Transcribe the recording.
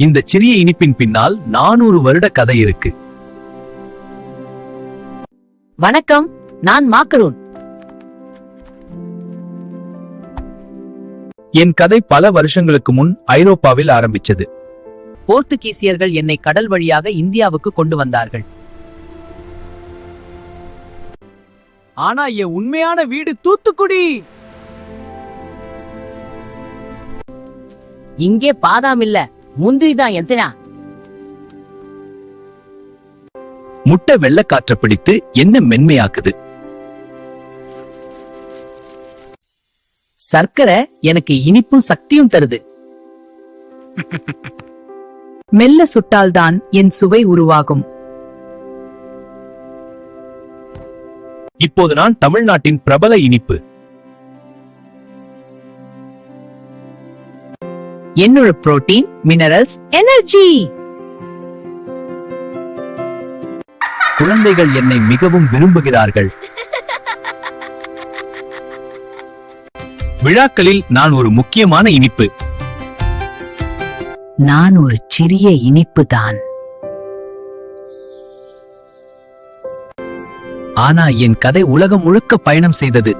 இந்த சிறிய இனிப்பின் பின்னால் 400 வருட கதை இருக்கு. வணக்கம், நான் மாக்கரூன். என் கதை பல வருஷங்களுக்கு முன் ஐரோப்பாவில் ஆரம்பிச்சது. போர்த்துகீசியர்கள் என்னை கடல் வழியாக இந்தியாவுக்கு கொண்டு வந்தார்கள். ஆனா என் உண்மையான வீடு தூத்துக்குடி. இங்கே பாதாம் இல்ல, முந்திரி தான். எத்தனா முட்டை வெள்ளக்காற்ற பிடித்து என்ன மென்மையாக்குது. சர்க்கரை எனக்கு இனிப்பும் சக்தியும் தருது. மெல்ல சுட்டால்தான் என் சுவை உருவாகும். இப்போது நான் தமிழ்நாட்டின் பிரபல இனிப்பு. என்னோட புரோட்டீன், மினரல்ஸ், எனர்ஜி. குழந்தைகள் என்னை மிகவும் விரும்புகிறார்கள். விழாக்களில் நான் ஒரு முக்கியமான இனிப்பு. நான் ஒரு சிறிய இனிப்பு தான். ஆனா என் கதை உலகம் முழுக்க பயணம் செய்தது.